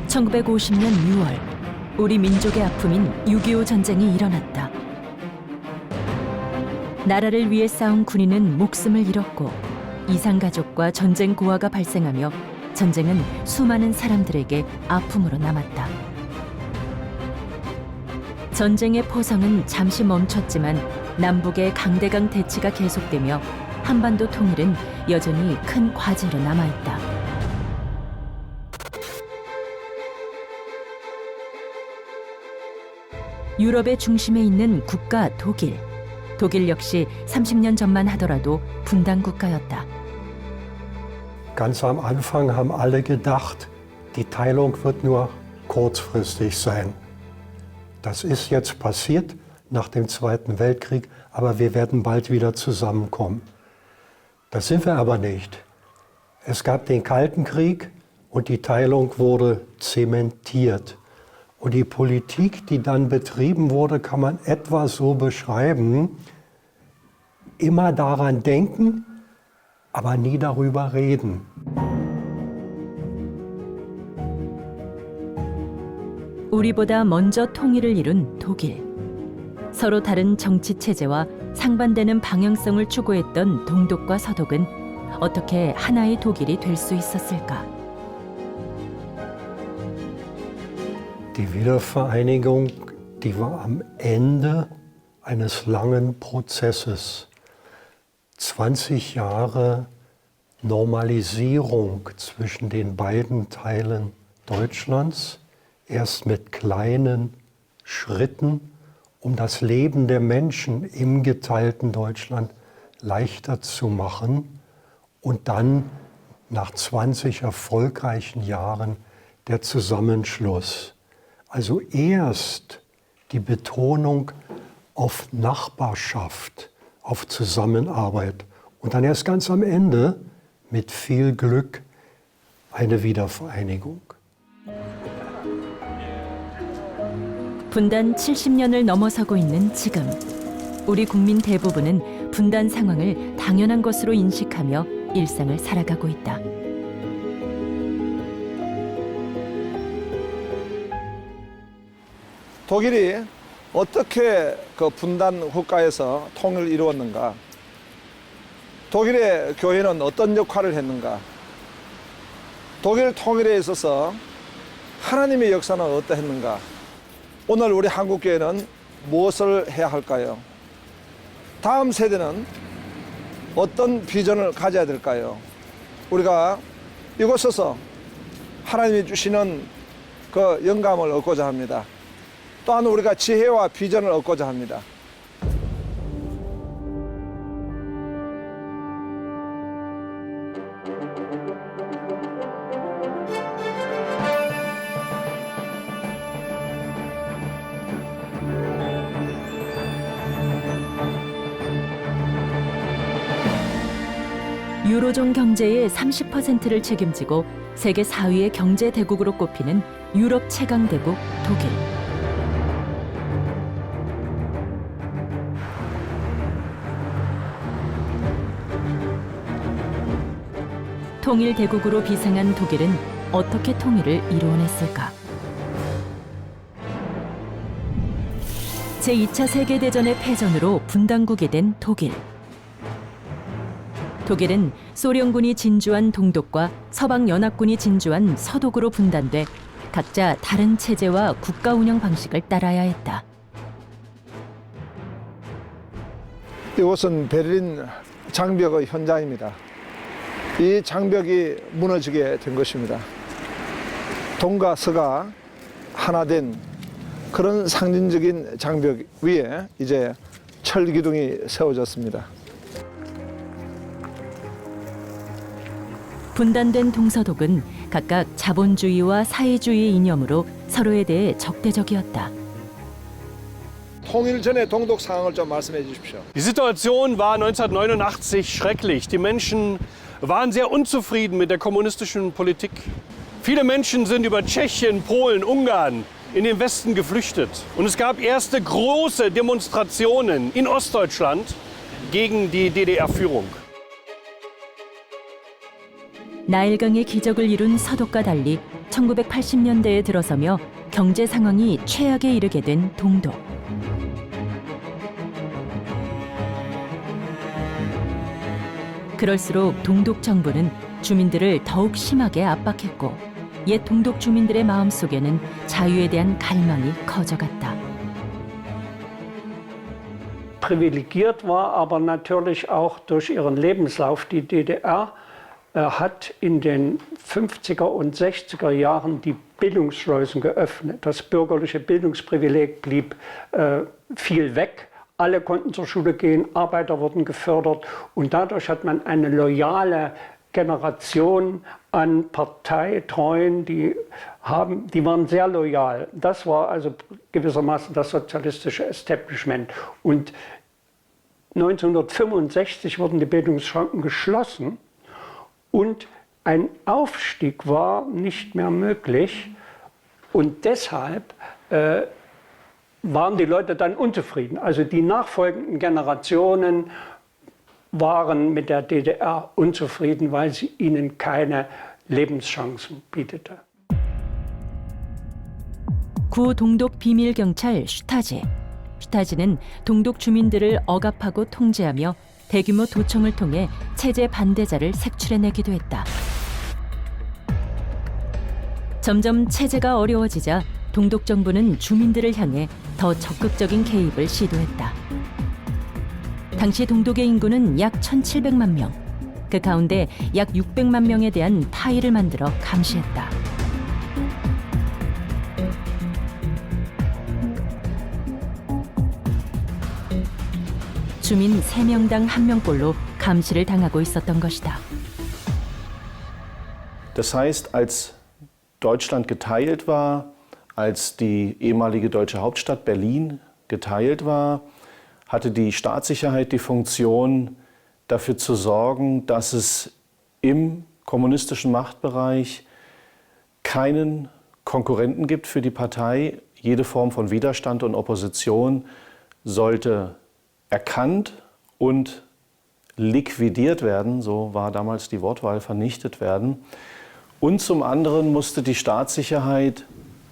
1950년 6월, 우리 민족의 아픔인 6.25 전쟁이 일어났다. 나라를 위해 싸운 군인은 목숨을 잃었고 이산가족과 전쟁 고아가 발생하며 전쟁은 수많은 사람들에게 아픔으로 남았다. 전쟁의 포성은 잠시 멈췄지만 남북의 강대강 대치가 계속되며 한반도 통일은 여전히 큰 과제로 남아있다. 유럽의 중심에 있는 국가 독일. 독일 역시 30년 전만 하더라도 분단 국가였다. Ganz am Anfang haben alle gedacht, die Teilung wird nur kurzfristig sein. Das ist jetzt passiert nach dem Zweiten Weltkrieg, aber wir werden bald wieder zusammenkommen. Das sind wir aber nicht. Es gab den Kalten Krieg und die Teilung wurde zementiert. Und die Politik, die dann betrieben wurde, kann man etwa so beschreiben: immer daran denken, aber nie darüber reden. 우리보다 먼저 통일을 이룬 독일. 서로 다른 정치 체제와 상반되는 방향성을 추구했던 동독과 서독은 어떻게 하나의 독일이 될 수 있었을까? Die Wiedervereinigung, die war am Ende eines langen Prozesses. 20 Jahre Normalisierung zwischen den beiden Teilen Deutschlands, erst mit kleinen Schritten, um das Leben der Menschen im geteilten Deutschland leichter zu machen, und dann nach 20 erfolgreichen Jahren der Zusammenschluss. Also erst die Betonung auf Nachbarschaft, auf Zusammenarbeit und dann erst ganz am Ende mit viel Glück eine Wiedervereinigung. 분단 70년을 넘어서고 있는 지금, 우리 국민 대부분은 분단 상황을 당연한 것으로 인식하며 일상을 살아가고 있다. 독일이 어떻게 그 분단 국가에서 통일을 이루었는가? 독일의 교회는 어떤 역할을 했는가? 독일 통일에 있어서 하나님의 역사는 어떠했는가? 오늘 우리 한국교회는 무엇을 해야 할까요? 다음 세대는 어떤 비전을 가져야 될까요? 우리가 이곳에서 하나님이 주시는 그 영감을 얻고자 합니다. 또한 우리가 지혜와 비전을 얻고자 합니다. 유로존 경제의 30%를 책임지고 세계 4위의 경제 대국으로 꼽히는 유럽 최강 대국 독일. 통일 대국으로 비상한 독일은 어떻게 통일을 이루어냈을까? 제2차 세계대전의 패전으로 분단국이 된 독일. 독일은 소련군이 진주한 동독과 서방연합군이 진주한 서독으로 분단돼 각자 다른 체제와 국가 운영 방식을 따라야 했다. 이곳은 베를린 장벽의 현장입니다. 이 장벽이 무너지게 된 것입니다. 동과 서가 하나 된 그런 상징적인 장벽 위에 이제 철 기둥이 세워졌습니다. 분단된 동서독은 각각 자본주의와 사회주의의 이념으로 서로에 대해 적대적이었다. 통일 전의 동독 상황을 좀 말씀해 주십시오. Die Situation war 1989 schrecklich. Die Menschen waren sehr unzufrieden mit der kommunistischen Politik. Viele Menschen sind über Tschechien, Polen, Ungarn in den Westen geflüchtet. Und es gab erste große Demonstrationen in Ostdeutschland gegen die DDR-Führung. 나일강의 기적을 이룬 서독과 달리 1980년대에 들어서며 경제 상황이 최악에 이르게 된 동독. 그럴수록 동독 정부는 주민들을 더욱 심하게 압박했고 옛 동독 주민들의 마음속에는 자유에 대한 갈망이 커져갔다. Privilegiert war aber natürlich auch durch ihren Lebenslauf. Die DDR hat in den 50er und 60er Jahren die Bildungsschleusen geöffnet. Das bürgerliche Bildungsprivileg blieb viel weg. Alle konnten zur Schule gehen, Arbeiter wurden gefördert und dadurch hat man eine loyale Generation an Parteitreuen, die waren sehr loyal. Das war also gewissermaßen das sozialistische Establishment. Und 1965 wurden die Bildungsschranken geschlossen und ein Aufstieg war nicht mehr möglich. Und deshalb waren die Leute dann unzufrieden. Also die nachfolgenden Generationen waren mit der DDR unzufrieden, weil sie ihnen keine Lebenschancen bietete. 구 동독 비밀 경찰 슈타제. 슈타제는 동독 주민들을 억압하고 통제하며 대규모 도청을 통해 체제 반대자를 색출해내기도 했다. 점점 체제가 어려워지자 동독 정부는 주민들을 향해 더 적극적인 개입을 시도했다. 당시 동독의 인구는 약 1,700만 명. 그 가운데 약 600만 명에 대한 파일을 만들어 감시했다. 주민 3명당 1명꼴로 감시를 당하고 있었던 것이다. Das heißt, als Deutschland geteilt war, als die ehemalige deutsche Hauptstadt Berlin geteilt war, hatte die Staatssicherheit die Funktion, dafür zu sorgen, dass es im kommunistischen Machtbereich keinen Konkurrenten gibt für die Partei. Jede Form von Widerstand und Opposition sollte erkannt und liquidiert werden, so war damals die Wortwahl, vernichtet werden. Und zum anderen musste die Staatssicherheit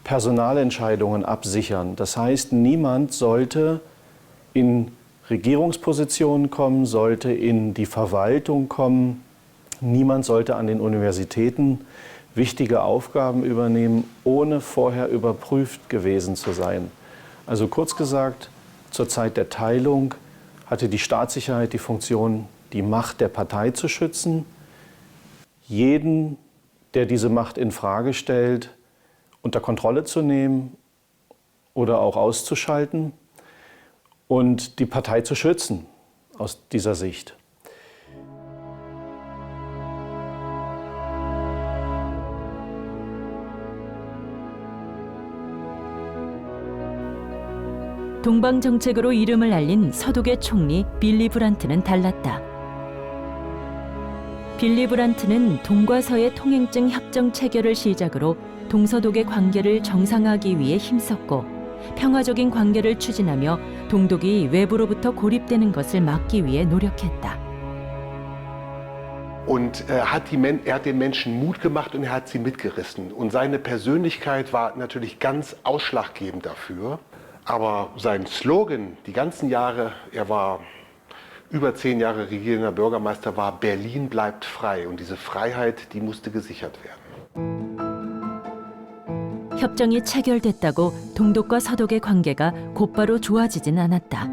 Personalentscheidungen absichern. Das heißt, niemand sollte in Regierungspositionen kommen, sollte in die Verwaltung kommen. Niemand sollte an den Universitäten wichtige Aufgaben übernehmen, ohne vorher überprüft gewesen zu sein. Also kurz gesagt, zur Zeit der Teilung hatte die Staatssicherheit die Funktion, die Macht der Partei zu schützen, jeden, der diese Macht in Frage stellt, unter Kontrolle zu nehmen oder auch auszuschalten und die Partei zu schützen aus dieser Sicht. 동방 정책으로 이름을 알린 서독의 총리 빌리 브란트는 달랐다. 빌리 브란트는 동과 서의 통행증 협정 체결을 시작으로 동서독의 관계를 정상화하기 위해 힘썼고 평화적인 관계를 추진하며 동독이 외부로부터 고립되는 것을 막기 위해 노력했다. Und er hat den Menschen Mut gemacht und er hat sie mitgerissen. Und seine Persönlichkeit war natürlich ganz ausschlaggebend dafür. Aber sein Slogan, die ganzen Jahre, er war über 10 Jahre regierender Bürgermeister, war Berlin bleibt frei. Und diese Freiheit, die musste gesichert werden. 협정이 체결됐다고 동독과 서독의 관계가 곧바로 좋아지진 않았다.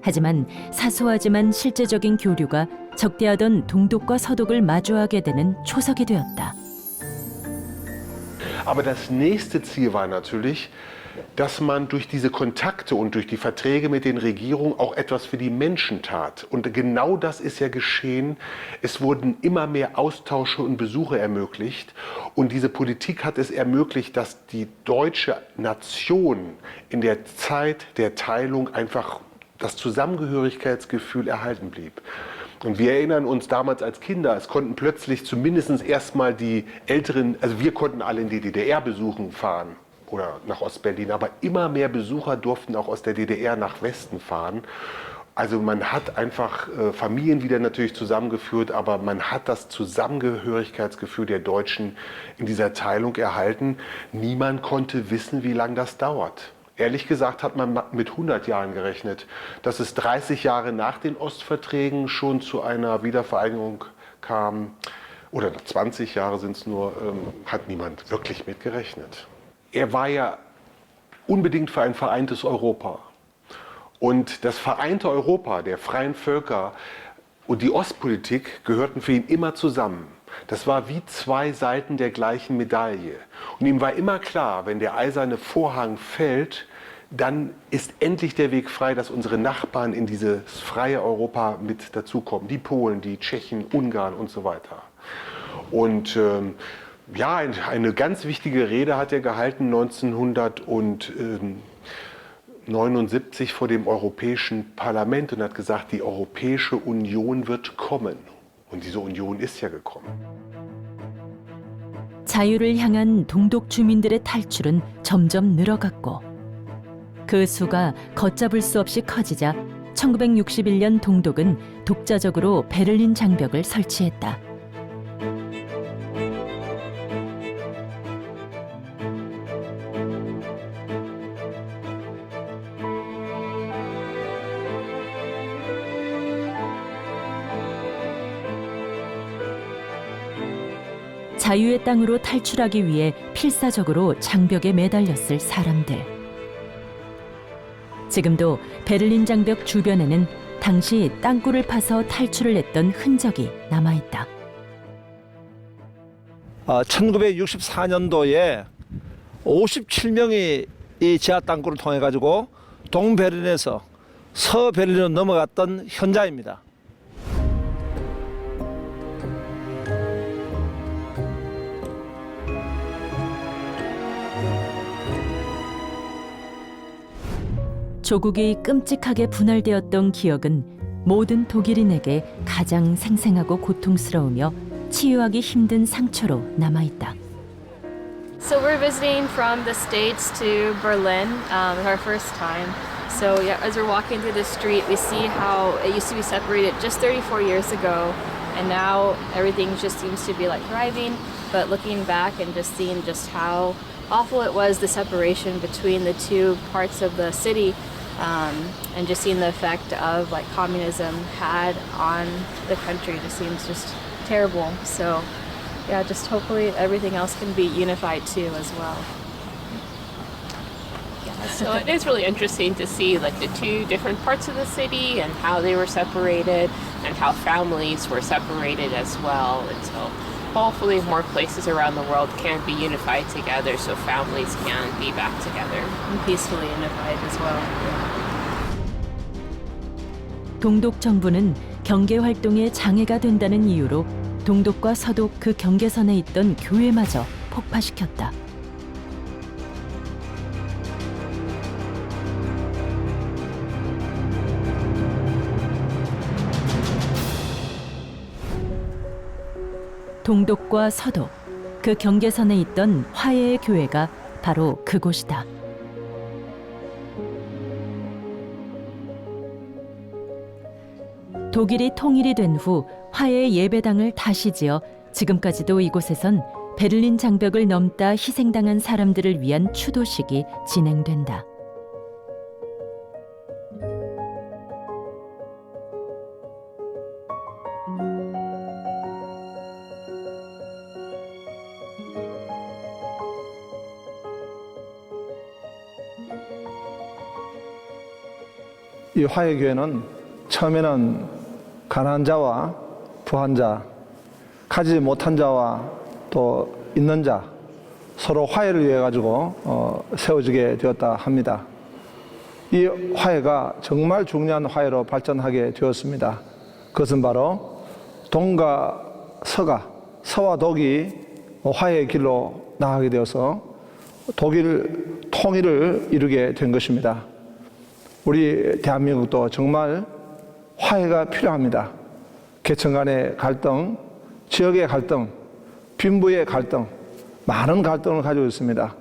하지만 사소하지만 실제적인 교류가 적대하던 동독과 서독을 마주하게 되는 초석이 되었다. Aber das nächste Ziel war natürlich, dass man durch diese Kontakte und durch die Verträge mit den Regierungen auch etwas für die Menschen tat. Und genau das ist ja geschehen. Es wurden immer mehr Austausche und Besuche ermöglicht. Und diese Politik hat es ermöglicht, dass die deutsche Nation in der Zeit der Teilung einfach das Zusammengehörigkeitsgefühl erhalten blieb. Und wir erinnern uns damals als Kinder, es konnten plötzlich zumindest erstmal die Älteren, also wir konnten alle in die DDR besuchen fahren oder nach Ostberlin, aber immer mehr Besucher durften auch aus der DDR nach Westen fahren. Also man hat einfach Familien wieder natürlich zusammengeführt, aber man hat das Zusammengehörigkeitsgefühl der Deutschen in dieser Teilung erhalten. Niemand konnte wissen, wie lange das dauert. Ehrlich gesagt hat man mit 100 Jahren gerechnet. Dass es 30 Jahre nach den Ostverträgen schon zu einer Wiedervereinigung kam, oder 20 Jahre sind es nur, hat niemand wirklich mit gerechnet. Er war ja unbedingt für ein vereintes Europa. Und das vereinte Europa der freien Völker und die Ostpolitik gehörten für ihn immer zusammen. Das war wie zwei Seiten der gleichen Medaille. Und ihm war immer klar, wenn der eiserne Vorhang fällt, dann ist endlich der Weg frei, dass unsere Nachbarn in dieses freie Europa mit dazukommen. Die Polen, die Tschechen, Ungarn und so weiter. Und ja, eine ganz wichtige Rede hat er gehalten 1979 vor dem Europäischen Parlament und hat gesagt, die Europäische Union wird kommen. Und diese Union ist ja gekommen. 자유를 향한 동독 주민들의 탈출은 점점 늘어갔고 그 수가 걷잡을 수 없이 커지자 1961년 동독은 독자적으로 베를린 장벽을 설치했다. 자유의 땅으로 탈출하기 위해 필사적으로 장벽에 매달렸을 사람들. 지금도 베를린 장벽 주변에는 당시 땅굴을 파서 탈출을 했던 흔적이 남아있다. 1964년도에 57명이 이 지하 땅굴을 통해 가지고 동베를린에서 서베를린으로 넘어갔던 현장입니다. 조국이 끔찍하게 분할되었던 기억은 모든 독일인에게 가장 생생하고 고통스러우며 치유하기 힘든 상처로 남아있다. So we're visiting from the States to Berlin, our first time. So yeah, as we're walking through the street, we see how it used to be separated just 34 years ago, and now everything just seems to be like thriving. But looking back and just seeing just how awful it was, the separation between the two parts of the city, and just seeing the effect of like communism had on the country just seems just terrible. So yeah, just hopefully everything else can be unified too as well. So it is really interesting to see like the two different parts of the city and how they were separated and how families were separated as well. And so hopefully more places around the world can be unified together so families can be back together. And peacefully unified as well. 동독 정부는 경계 활동에 장애가 된다는 이유로 동독과 서독 그 경계선에 있던 교회마저 폭파시켰다. 동독과 서독, 그 경계선에 있던 화해의 교회가 바로 그곳이다. 독일이 통일이 된 후 화해의 예배당을 다시 지어 지금까지도 이곳에선 베를린 장벽을 넘다 희생당한 사람들을 위한 추도식이 진행된다. 이 화해교회는 처음에는 가난한 자와 부한 자, 가지지 못한 자와 또 있는 자 서로 화해를 위해 가지고 세워지게 되었다 합니다. 이 화해가 정말 중요한 화해로 발전하게 되었습니다. 그것은 바로 동과 서가, 서와 독이 화해의 길로 나가게 되어서 독일 통일을 이루게 된 것입니다. 우리 대한민국도 정말 화해가 필요합니다. 계층 간의 갈등, 지역의 갈등, 빈부의 갈등, 많은 갈등을 가지고 있습니다.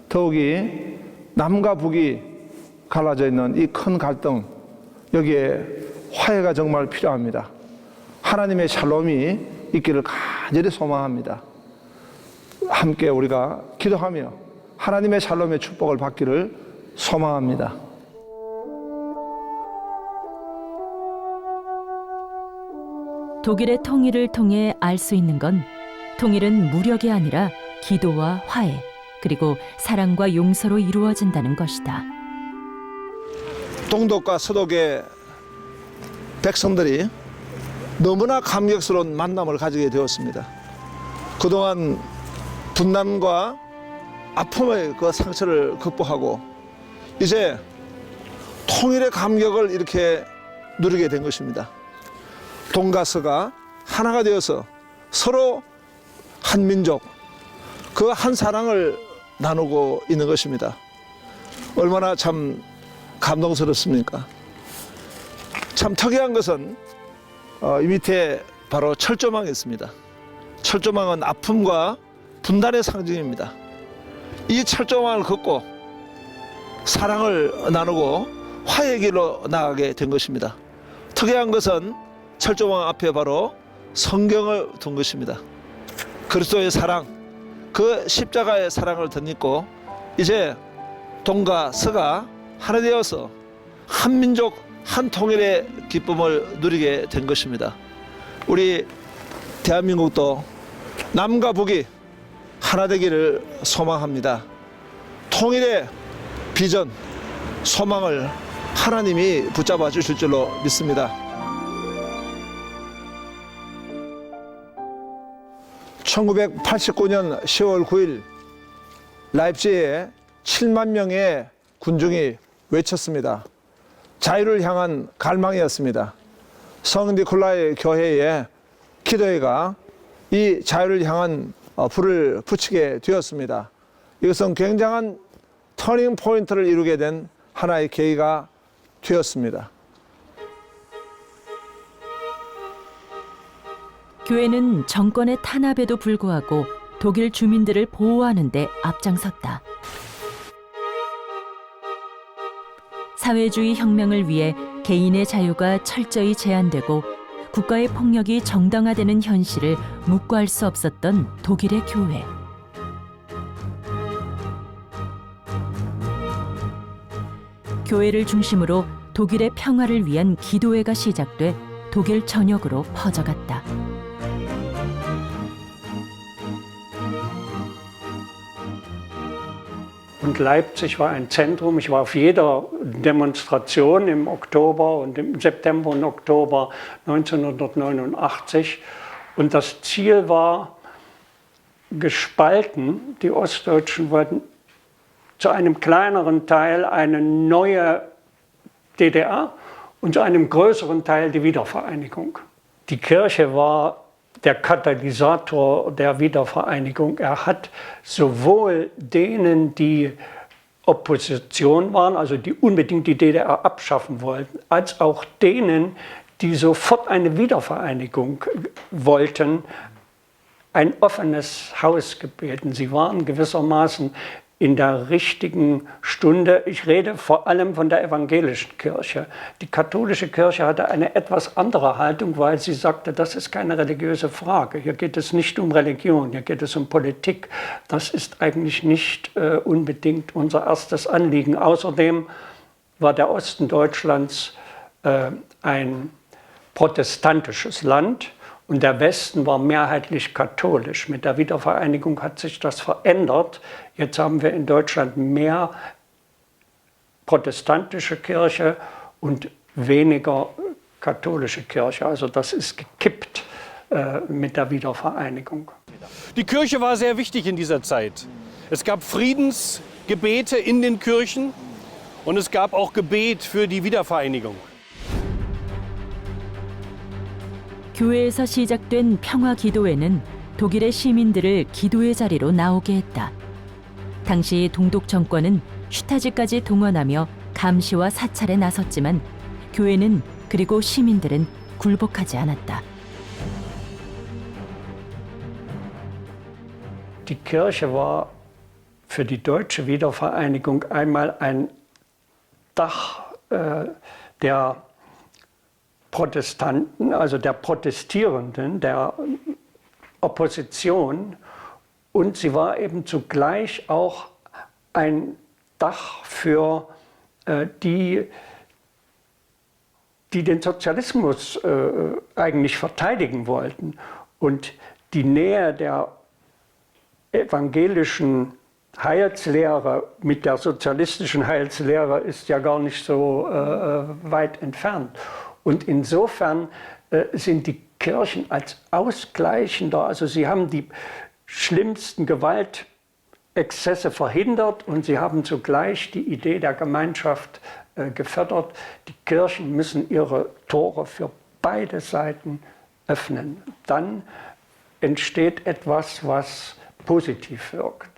더욱이 남과 북이 갈라져 있는 이 큰 갈등, 여기에 화해가 정말 필요합니다. 하나님의 샬롬이 있기를 간절히 소망합니다. 함께 우리가 기도하며 하나님의 샬롬의 축복을 받기를 소망합니다. 독일의 통일을 통해 알 수 있는 건 통일은 무력이 아니라 기도와 화해, 그리고 사랑과 용서로 이루어진다는 것이다. 동독과 서독의 백성들이 너무나 감격스러운 만남을 가지게 되었습니다. 그동안 분단과 아픔의 그 상처를 극복하고 이제 통일의 감격을 이렇게 누리게 된 것입니다. 동과 서가 하나가 되어서 서로 한 민족, 그 한 사랑을 나누고 있는 것입니다. 얼마나 참 감동스럽습니까? 참 특이한 것은 이 밑에 바로 철조망이 있습니다. 철조망은 아픔과 분단의 상징입니다. 이 철조망을 걷고 사랑을 나누고 화해의 길로 나아가게 된 것입니다. 특이한 것은 철조망 앞에 바로 성경을 둔 것입니다. 그리스도의 사랑, 그 십자가의 사랑을 덧입고 이제 동과 서가 하나 되어서 한 민족, 한 통일의 기쁨을 누리게 된 것입니다. 우리 대한민국도 남과 북이 하나 되기를 소망합니다. 통일의 비전, 소망을 하나님이 붙잡아 주실 줄로 믿습니다. 1989년 10월 9일 라입지히에 7만 명의 군중이 외쳤습니다. 자유를 향한 갈망이었습니다. 성 니콜라이 교회의 기도회가 이 자유를 향한 불을 붙이게 되었습니다. 이것은 굉장한 터닝 포인트를 이루게 된 하나의 계기가 되었습니다. 교회는 정권의 탄압에도 불구하고 독일 주민들을 보호하는 데 앞장섰다. 사회주의 혁명을 위해 개인의 자유가 철저히 제한되고 국가의 폭력이 정당화되는 현실을 묵과할 수 없었던 독일의 교회. 교회를 중심으로 독일의 평화를 위한 기도회가 시작돼 독일 전역으로 퍼져갔다. Und Leipzig war ein Zentrum. Ich war auf jeder Demonstration im Oktober und im September und Oktober 1989. Und das Ziel war gespalten. Die Ostdeutschen wollten zu einem kleineren Teil eine neue DDR und zu einem größeren Teil die Wiedervereinigung. Die Kirche war der Katalysator der Wiedervereinigung. Er hat sowohl denen, die Opposition waren, also die unbedingt die DDR abschaffen wollten, als auch denen, die sofort eine Wiedervereinigung wollten, ein offenes Haus gebeten. Sie waren gewissermaßen in der richtigen Stunde. Ich rede vor allem von der evangelischen Kirche. Die katholische Kirche hatte eine etwas andere Haltung, weil sie sagte, das ist keine religiöse Frage. Hier geht es nicht um Religion, hier geht es um Politik. Das ist eigentlich nicht unbedingt unser erstes Anliegen. Außerdem war der Osten Deutschlands ein protestantisches Land. Und der Westen war mehrheitlich katholisch. Mit der Wiedervereinigung hat sich das verändert. Jetzt haben wir in Deutschland mehr protestantische Kirche und weniger katholische Kirche. Also das ist gekippt mit der Wiedervereinigung. Die Kirche war sehr wichtig in dieser Zeit. Es gab Friedensgebete in den Kirchen und es gab auch Gebet für die Wiedervereinigung. 교회에서 시작된 평화 기도회는 독일의 시민들을 기도의 자리로 나오게 했다. 당시 동독 정권은 슈타지까지 동원하며 감시와 사찰에 나섰지만 교회는 그리고 시민들은 굴복하지 않았다. Die Kirche war für die deutsche Wiedervereinigung einmal ein Dach der Protestanten, also der Protestierenden, der Opposition, und sie war eben zugleich auch ein Dach für die den Sozialismus eigentlich verteidigen wollten. Und die Nähe der evangelischen Heilslehre mit der sozialistischen Heilslehre ist ja gar nicht so weit entfernt. Und insofern sind die Kirchen als ausgleichender, also sie haben die schlimmsten Gewaltexzesse verhindert und sie haben zugleich die Idee der Gemeinschaft gefördert. Die Kirchen müssen ihre Tore für beide Seiten öffnen. Dann entsteht etwas, was positiv wirkt.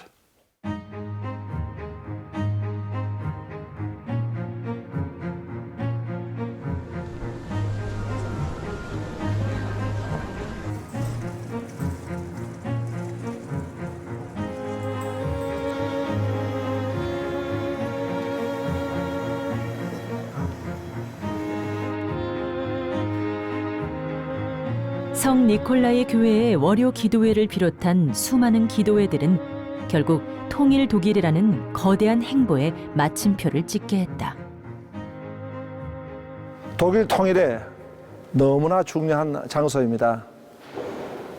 성 니콜라이 교회의 월요 기도회를 비롯한 수많은 기도회들은 결국 통일 독일이라는 거대한 행보에 마침표를 찍게 했다. 독일 통일에 너무나 중요한 장소입니다.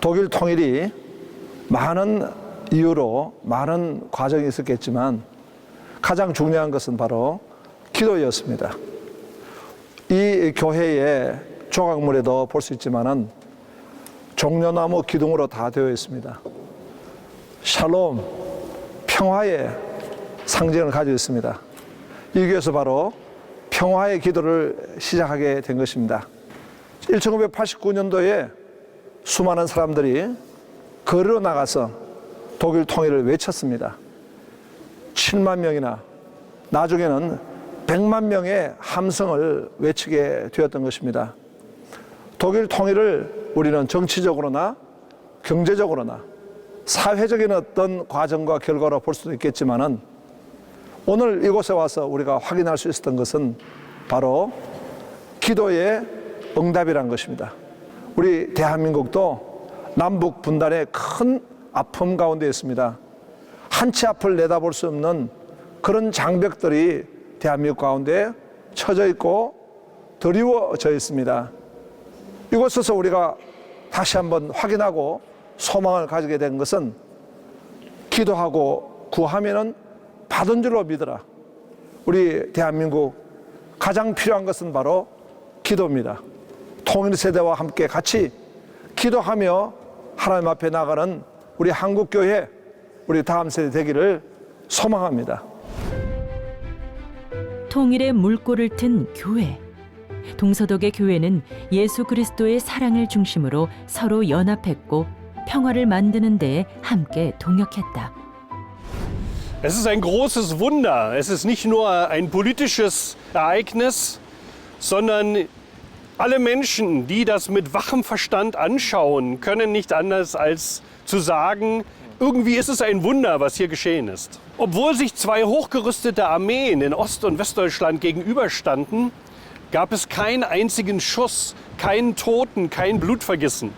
독일 통일이 많은 이유로 많은 과정이 있었겠지만 가장 중요한 것은 바로 기도였습니다. 이 교회의 조각물에도 볼 수 있지만은 종려나무 기둥으로 다 되어 있습니다. 샬롬, 평화의 상징을 가지고 있습니다. 이 교회에서 바로 평화의 기도를 시작하게 된 것입니다. 1989년도에 수많은 사람들이 걸어 나가서 독일 통일을 외쳤습니다. 7만 명이나 나중에는 100만 명의 함성을 외치게 되었던 것입니다. 독일 통일을 우리는 정치적으로나 경제적으로나 사회적인 어떤 과정과 결과로 볼 수도 있겠지만은 오늘 이곳에 와서 우리가 확인할 수 있었던 것은 바로 기도의 응답이란 것입니다. 우리 대한민국도 남북 분단의 큰 아픔 가운데 있습니다. 한치 앞을 내다볼 수 없는 그런 장벽들이 대한민국 가운데 쳐져 있고 드리워져 있습니다. 이곳에서 우리가 다시 한번 확인하고 소망을 가지게 된 것은 기도하고 구하면은 받은 줄로 믿어라. 우리 대한민국 가장 필요한 것은 바로 기도입니다. 통일 세대와 함께 같이 기도하며 하나님 앞에 나가는 우리 한국교회, 우리 다음 세대 되기를 소망합니다. 통일의 물꼬를 튼 교회. 동서독의 교회는 예수 그리스도의 사랑을 중심으로 서로 연합했고 평화를 만드는 데에 함께 동역했다. Es ist ein großes Wunder. Es ist nicht nur ein politisches Ereignis, sondern alle Menschen, die das mit wachem Verstand anschauen, können nicht anders als zu sagen, irgendwie ist es ein Wunder, was hier geschehen ist. Obwohl sich zwei hochgerüstete Armeen in Ost- und Westdeutschland gegenüberstanden, gab es keinen einzigen Schuss, keinen Toten, kein Blutvergießen,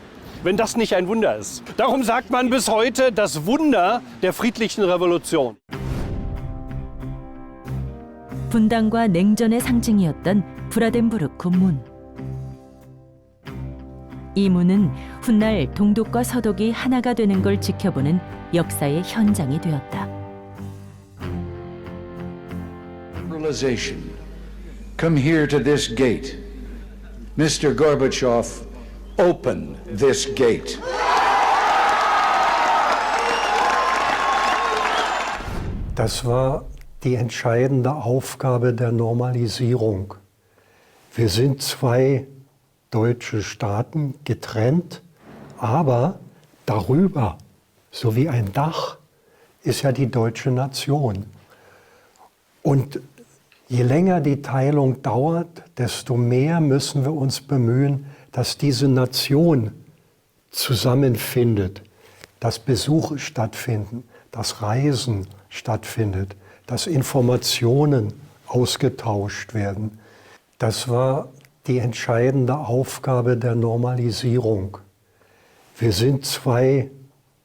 wenn das nicht ein Wunder ist. Darum sagt man bis heute das Wunder der friedlichen Revolution. 분단과 냉전의 상징이었던 브라덴부르크 문. 이 문은 훗날 동독과 서독이 하나가 되는 걸 지켜보는 역사의 현장이 되었다. Come here to this gate. Mr. Gorbachev, open this gate. Das war die entscheidende Aufgabe der Normalisierung. Wir sind zwei deutsche Staaten getrennt, aber darüber, so wie ein Dach, ist ja die deutsche Nation. Und je länger die Teilung dauert, desto mehr müssen wir uns bemühen, dass diese Nation zusammenfindet, dass Besuche stattfinden, dass Reisen stattfindet, dass Informationen ausgetauscht werden. Das war die entscheidende Aufgabe der Normalisierung. Wir sind zwei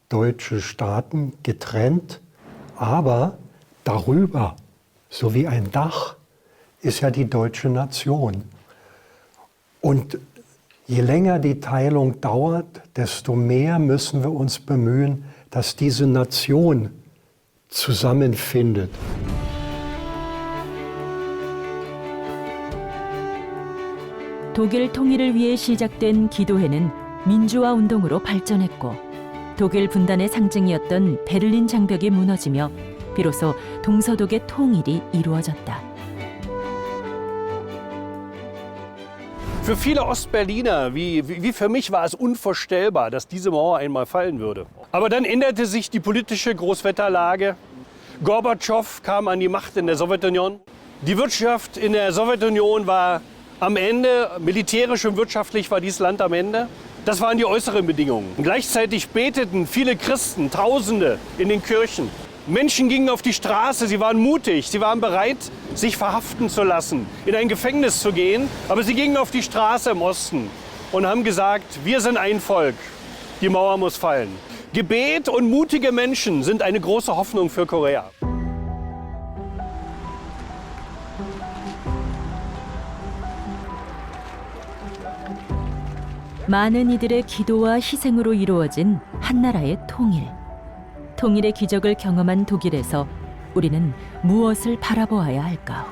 deutsche Staaten getrennt, aber darüber, so wie ein Dach, ist ja die deutsche Nation. Und je länger die Teilung dauert, desto mehr müssen wir uns bemühen, dass diese Nation zusammenfindet. 독일 통일을 위해 시작된 기도회는 민주화 운동으로 발전했고 독일 분단의 상징이었던 베를린 장벽이 무너지며 비로소 동서독의 통일이 이루어졌다. Für viele Ostberliner, wie für mich, war es unvorstellbar, dass diese Mauer einmal fallen würde. Aber dann änderte sich die politische Großwetterlage. Gorbatschow kam an die Macht in der Sowjetunion. Die Wirtschaft in der Sowjetunion war am Ende, militärisch und wirtschaftlich war dieses Land am Ende. Das waren die äußeren Bedingungen. Und gleichzeitig beteten viele Christen, Tausende in den Kirchen. Menschen gingen auf die Straße, sie waren mutig, sie waren bereit, sich verhaften zu lassen, in ein Gefängnis zu gehen. Aber sie gingen auf die Straße im Osten und haben gesagt, wir sind ein Volk, die Mauer muss fallen. Gebet und mutige Menschen sind eine große Hoffnung für Korea. 많은 이들의 기도와 희생으로 이루어진 한나라의 통일. 통일의 기적을 경험한 독일에서 우리는 무엇을 바라보아야 할까?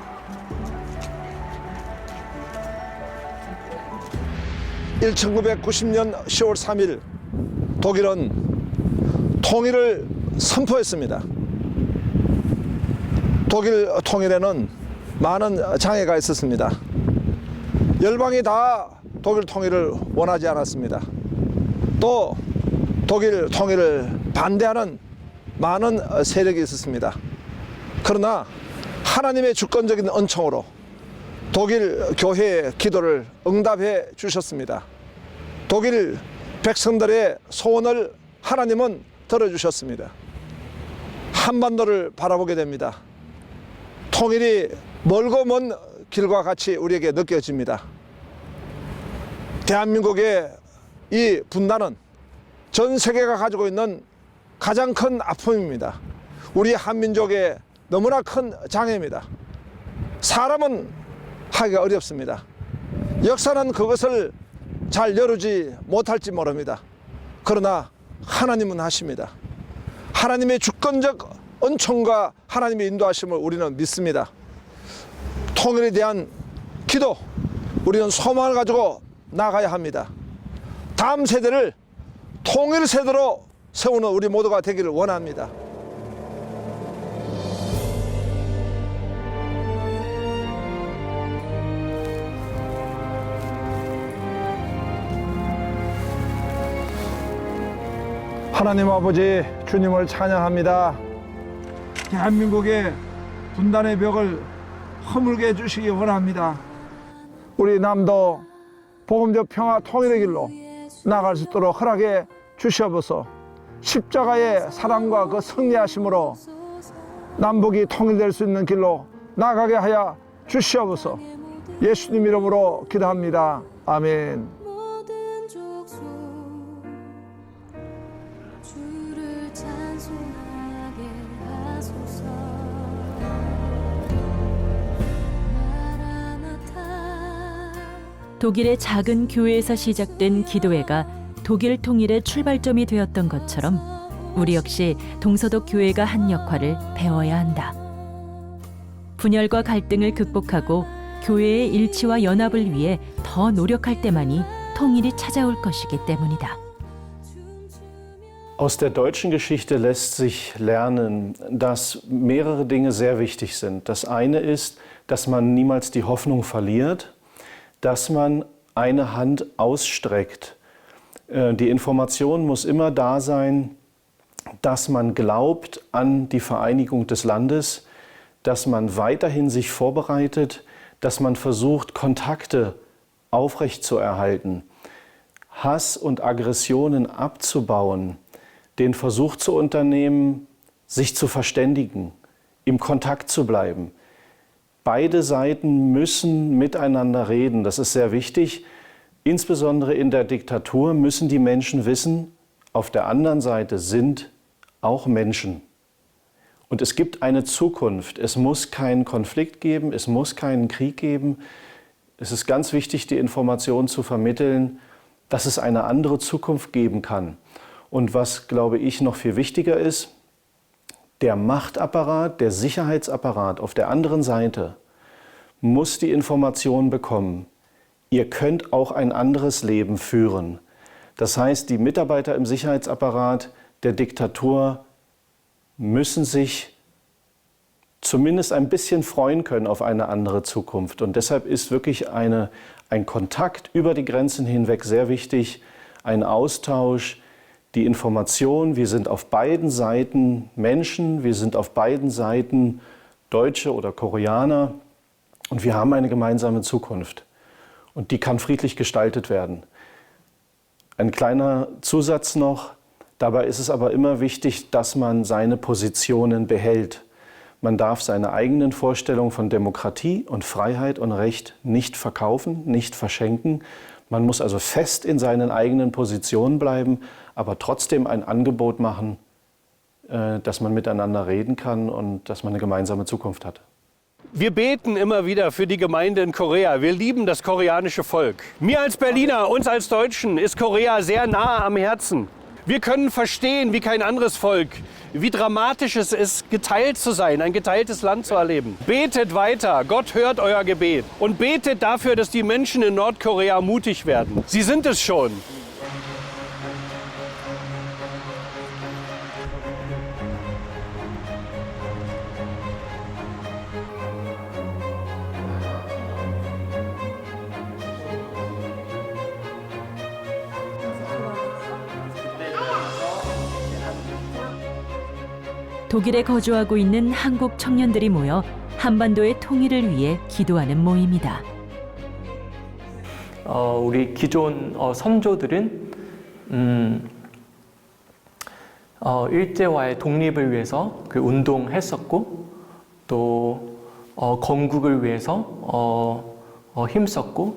(1990년 10월 3일) 독일은 통일을 선포했습니다. 독일 통일에는 많은 장애가 있었습니다. 열방이 다 독일 통일을 원하지 않았습니다. 또 독일 통일을 반대하는 많은 세력이 있었습니다. 그러나 하나님의 주권적인 은총으로 독일 교회의 기도를 응답해 주셨습니다. 독일 백성들의 소원을 하나님은 들어주셨습니다. 한반도를 바라보게 됩니다. 통일이 멀고 먼 길과 같이 우리에게 느껴집니다. 대한민국의 이 분단은 전 세계가 가지고 있는 가장 큰 아픔입니다. 우리 한민족의 너무나 큰 장애입니다. 사람은 하기가 어렵습니다. 역사는 그것을 잘 열어주지 못할지 모릅니다. 그러나 하나님은 하십니다. 하나님의 주권적 은총과 하나님의 인도하심을 우리는 믿습니다. 통일에 대한 기도, 우리는 소망을 가지고 나가야 합니다. 다음 세대를 통일 세대로 세우는 우리 모두가 되기를 원합니다. 하나님 아버지, 주님을 찬양합니다. 대한민국의 분단의 벽을 허물게 해주시기 원합니다. 우리 남도 복음적 평화 통일의 길로 나아갈 수 있도록 허락해 주시옵소서. 십자가의 사랑과 그 승리하심으로 남북이 통일될 수 있는 길로 나아가게 하여 주시옵소서. 예수님 이름으로 기도합니다. 아멘. 독일의 작은 교회에서 시작된 기도회가 독일 통일의 출발점이 되었던 것처럼 우리 역시 동서독 교회가 한 역할을 배워야 한다. 분열과 갈등을 극복하고 교회의 일치와 연합을 위해 더 노력할 때만이 통일이 찾아올 것이기 때문이다. Aus der deutschen Geschichte lässt sich lernen, dass mehrere Dinge sehr wichtig sind. Das eine ist, dass man niemals die Hoffnung verliert, dass man eine Hand ausstreckt. Die Information muss immer da sein, dass man glaubt an die Vereinigung des Landes, dass man weiterhin sich vorbereitet, dass man versucht, Kontakte aufrechtzuerhalten, Hass und Aggressionen abzubauen, den Versuch zu unternehmen, sich zu verständigen, im Kontakt zu bleiben. Beide Seiten müssen miteinander reden. Das ist sehr wichtig. Insbesondere in der Diktatur müssen die Menschen wissen, auf der anderen Seite sind auch Menschen. Und es gibt eine Zukunft. Es muss keinen Konflikt geben, es muss keinen Krieg geben. Es ist ganz wichtig, die Information zu vermitteln, dass es eine andere Zukunft geben kann. Und was, glaube ich, noch viel wichtiger ist, der Machtapparat, der Sicherheitsapparat auf der anderen Seite muss die Information bekommen, ihr könnt auch ein anderes Leben führen. Das heißt, die Mitarbeiter im Sicherheitsapparat der Diktatur müssen sich zumindest ein bisschen freuen können auf eine andere Zukunft. Und deshalb ist wirklich ein Kontakt über die Grenzen hinweg sehr wichtig, ein Austausch, die Information. Wir sind auf beiden Seiten Menschen, wir sind auf beiden Seiten Deutsche oder Koreaner und wir haben eine gemeinsame Zukunft. Und die kann friedlich gestaltet werden. Ein kleiner Zusatz noch. Dabei ist es aber immer wichtig, dass man seine Positionen behält. Man darf seine eigenen Vorstellungen von Demokratie und Freiheit und Recht nicht verkaufen, nicht verschenken. Man muss also fest in seinen eigenen Positionen bleiben, aber trotzdem ein Angebot machen, dass man miteinander reden kann und dass man eine gemeinsame Zukunft hat. Wir beten immer wieder für die Gemeinde in Korea. Wir lieben das koreanische Volk. Mir als Berliner, uns als Deutschen ist Korea sehr nahe am Herzen. Wir können verstehen, wie kein anderes Volk, wie dramatisch es ist, geteilt zu sein, ein geteiltes Land zu erleben. Betet weiter, Gott hört euer Gebet. Und betet dafür, dass die Menschen in Nordkorea mutig werden. Sie sind es schon. 독일에 거주하고 있는 한국 청년들이 모여 한반도의 통일을 위해 기도하는 모임이다. 우리 기존 선조들은 일제와의 독립을 위해서 그 운동했었고 또 건국을 위해서 힘썼고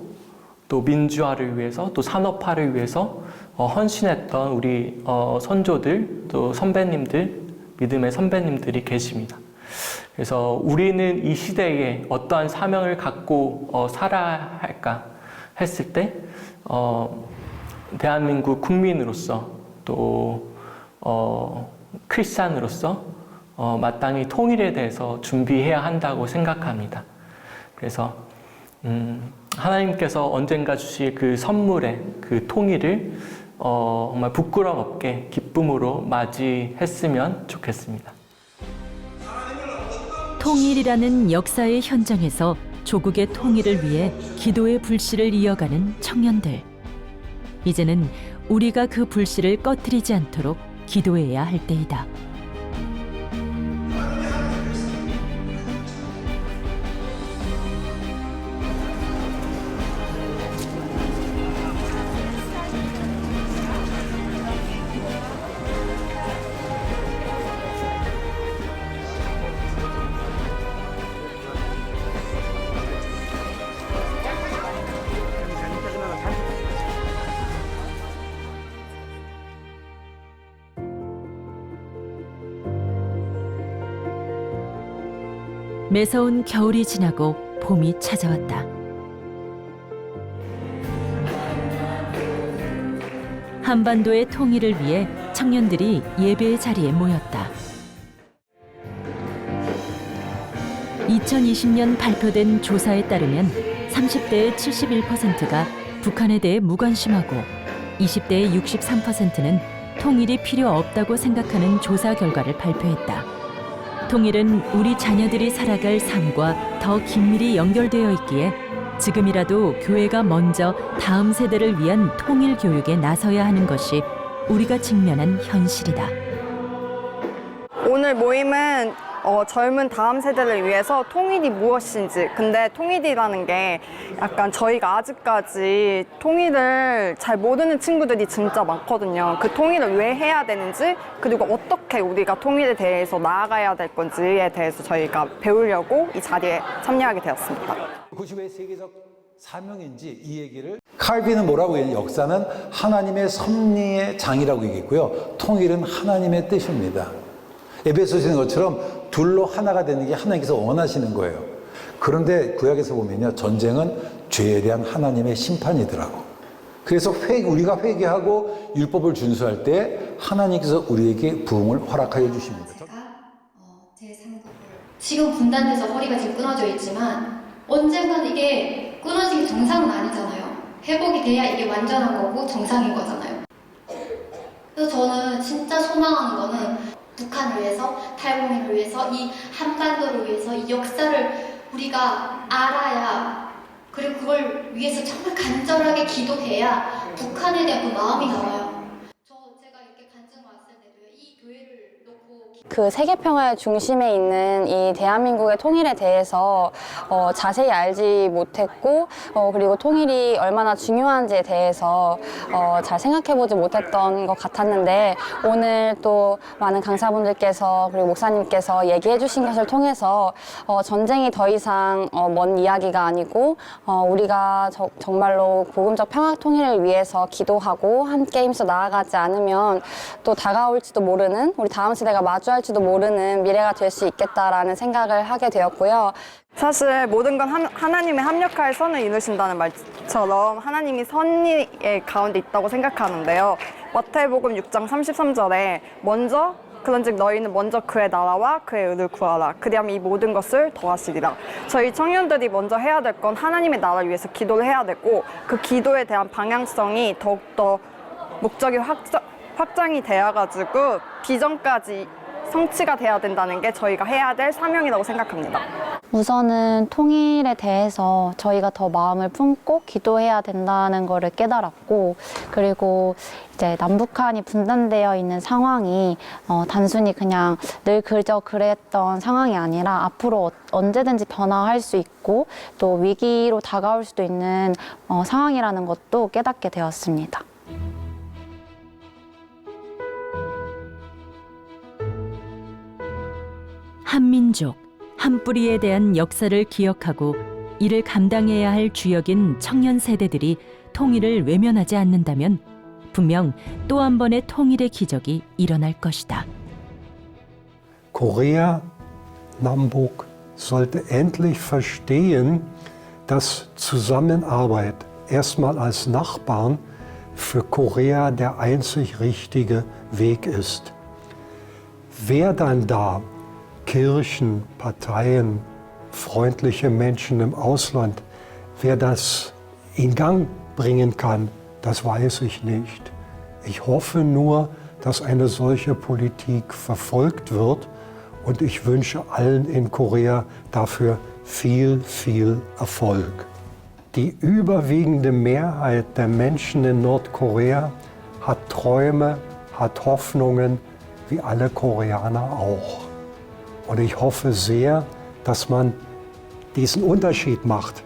또 민주화를 위해서 또 산업화를 위해서 헌신했던 우리 선조들 또 선배님들 믿음의 선배님들이 계십니다. 그래서 우리는 이 시대에 어떠한 사명을 갖고 살아야 할까 했을 때 대한민국 국민으로서 또 크리스찬으로서 마땅히 통일에 대해서 준비해야 한다고 생각합니다. 그래서 하나님께서 언젠가 주실 그 선물의 그 통일을 정말 부끄럼 없게 기쁨으로 맞이했으면 좋겠습니다. 통일이라는 역사의 현장에서 조국의 통일을 위해 기도의 불씨를 이어가는 청년들. 이제는 우리가 그 불씨를 꺼뜨리지 않도록 기도해야 할 때이다. 매서운 겨울이 지나고 봄이 찾아왔다. 한반도의 통일을 위해 청년들이 예배의 자리에 모였다. 2020년 발표된 조사에 따르면 30대의 71%가 북한에 대해 무관심하고 20대의 63%는 통일이 필요 없다고 생각하는 조사 결과를 발표했다. 통일은 우리 자녀들이 살아갈 삶과 더 긴밀히 연결되어 있기에 지금이라도 교회가 먼저 다음 세대를 위한 통일 교육에 나서야 하는 것이 우리가 직면한 현실이다. 오늘 모임은 젊은 다음 세대를 위해서 통일이 무엇인지, 근데 통일이라는 게 약간 저희가 아직까지 통일을 잘 모르는 친구들이 진짜 많거든요. 그 통일을 왜 해야 되는지, 그리고 어떻게 우리가 통일에 대해서 나아가야 될 건지에 대해서 저희가 배우려고 이 자리에 참여하게 되었습니다. 그것이 왜 세계적 사명인지 이 얘기를 칼빈은 뭐라고 해요? 역사는 하나님의 섭리의 장이라고 얘기했고요. 통일은 하나님의 뜻입니다. 에베소서에 있는 것처럼 둘로 하나가 되는 게 하나님께서 원하시는 거예요. 그런데 구약에서 보면요, 전쟁은 죄에 대한 하나님의 심판이더라고. 그래서 우리가 회개하고 율법을 준수할 때 하나님께서 우리에게 부흥을 허락하여 주십니다. 제 생각을 지금 분단돼서 허리가 지금 끊어져 있지만 언젠간 이게 끊어진 게 정상은 아니잖아요. 회복이 돼야 이게 완전한 거고 정상인 거잖아요. 그래서 저는 진짜 소망하는 거는 북한을 위해서, 탈북민을 위해서, 이 한반도를 위해서 이 역사를 우리가 알아야, 그리고 그걸 위해서 정말 간절하게 기도해야 북한에 대한 그 마음이 나와요. 제가 이렇게 간증 왔을 때도요, 이 교회를 놓고 그 세계평화의 중심에 있는 이 대한민국의 통일에 대해서 자세히 알지 못했고, 그리고 통일이 얼마나 중요한지에 대해서 잘 생각해보지 못했던 것 같았는데, 오늘 또 많은 강사분들께서 그리고 목사님께서 얘기해 주신 것을 통해서 전쟁이 더 이상 먼 이야기가 아니고, 우리가 정말로 복음적 평화 통일을 위해서 기도하고 함께 힘써 나아가지 않으면 또 다가올지도 모르는, 우리 다음 세대가 마주할지도 모르는 미래가 될 수 있겠다라는 생각을 하게 되었고요. 사실 모든 건 하나님의 합력하에 선을 이루신다는 말처럼 하나님이 선의 가운데 있다고 생각하는데요. 마태복음 6장 33절에 먼저 그런즉 너희는 먼저 그의 나라와 그의 의를 구하라. 그리하면 이 모든 것을 더하시리라. 저희 청년들이 먼저 해야 될 건 하나님의 나라를 위해서 기도를 해야 되고, 그 기도에 대한 방향성이 더욱더 목적이 확장이 되어가지고 비전까지 성취가 돼야 된다는 게 저희가 해야 될 사명이라고 생각합니다. 우선은 통일에 대해서 저희가 더 마음을 품고 기도해야 된다는 거를 깨달았고, 그리고 이제 남북한이 분단되어 있는 상황이 단순히 그냥 늘 그저 그랬던 상황이 아니라 앞으로 언제든지 변화할 수 있고 또 위기로 다가올 수도 있는 상황이라는 것도 깨닫게 되었습니다. 한민족, 한 뿌리에 대한 역사를 기억하고 이를 감당해야 할 주역인 청년 세대들이 통일을 외면하지 않는다면 분명 또 한 번의 통일의 기적이 일어날 것이다. Korea, Namibuk sollte endlich verstehen, dass Zusammenarbeit erstmal als Nachbarn für Korea der einzig richtige Weg ist. Wer dann da Kirchen, Parteien, freundliche Menschen im Ausland, wer das in Gang bringen kann, das weiß ich nicht. Ich hoffe nur, dass eine solche Politik verfolgt wird, und ich wünsche allen in Korea dafür viel, viel Erfolg. Die überwiegende Mehrheit der Menschen in Nordkorea hat Träume, hat Hoffnungen, wie alle Koreaner auch. Und ich hoffe sehr, dass man diesen Unterschied macht.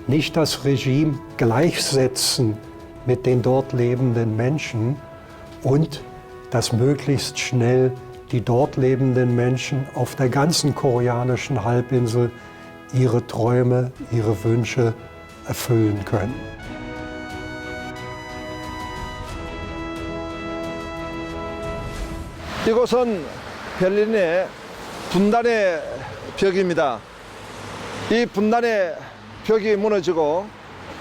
Nicht das Regime gleichsetzen mit den dort lebenden Menschen und dass möglichst schnell die dort lebenden Menschen auf der ganzen koreanischen Halbinsel ihre Träume, ihre Wünsche erfüllen können. 이곳은 베를린의 분단의 벽입니다. 이 분단의 벽이 무너지고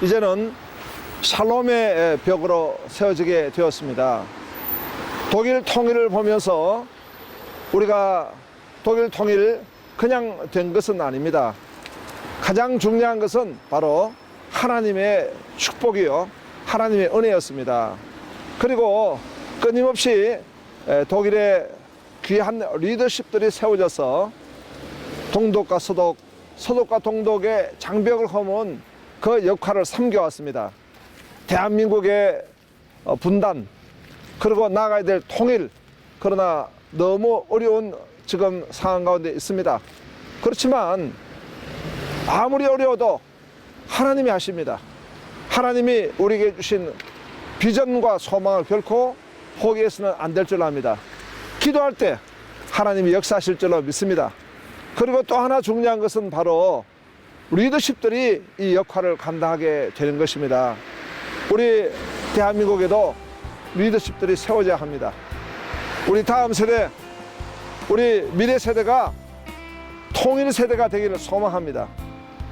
이제는 샬롬의 벽으로 세워지게 되었습니다. 독일 통일을 보면서 우리가 독일 통일 그냥 된 것은 아닙니다. 가장 중요한 것은 바로 하나님의 축복이요, 하나님의 은혜였습니다. 그리고 끊임없이 독일의 귀한 리더십들이 세워져서 동독과 서독, 서독과 동독의 장벽을 허문 그 역할을 섬겨왔습니다. 대한민국의 분단, 그리고 나아가야 될 통일, 그러나 너무 어려운 지금 상황 가운데 있습니다. 그렇지만 아무리 어려워도 하나님이 하십니다. 하나님이 우리에게 주신 비전과 소망을 결코 포기해서는 안 될 줄 압니다. 기도할 때 하나님이 역사하실 줄로 믿습니다. 그리고 또 하나 중요한 것은 바로 리더십들이 이 역할을 감당하게 되는 것입니다. 우리 대한민국에도 리더십들이 세워져야 합니다. 우리 다음 세대, 우리 미래 세대가 통일 세대가 되기를 소망합니다.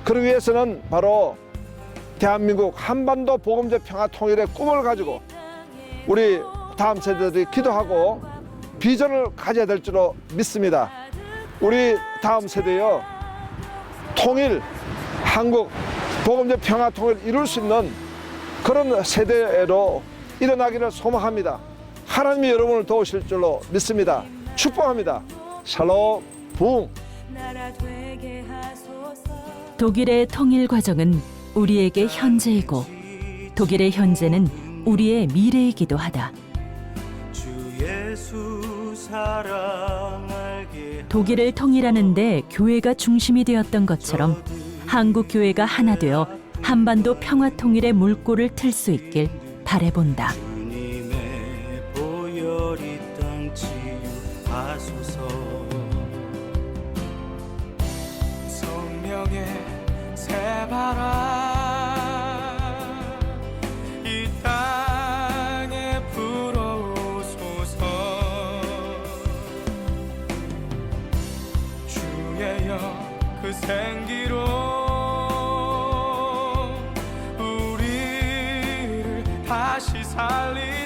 그러기 위해서는 바로 대한민국 한반도 보금제 평화 통일의 꿈을 가지고 우리 다음 세대들이 기도하고 비전을 가져야 될 줄로 믿습니다. 우리 다음 세대여 통일, 한국 보금제 평화 통일을 이룰 수 있는 그런 세대로 일어나기를 소망합니다. 하나님이 여러분을 도우실 줄로 믿습니다. 축복합니다. 샬롬 붕. 독일의 통일 과정은 우리에게 현재이고 독일의 현재는 우리의 미래이기도 하다. 독일을 통일하는데 교회가 중심이 되었던 것처럼 한국 교회가 하나 되어 한반도 평화 통일의 물꼬를 틀 수 있길 바라본다. 성령의 새바람 이 땅에 불어오소서. 주의 영 그 생기로 우리를 다시 살리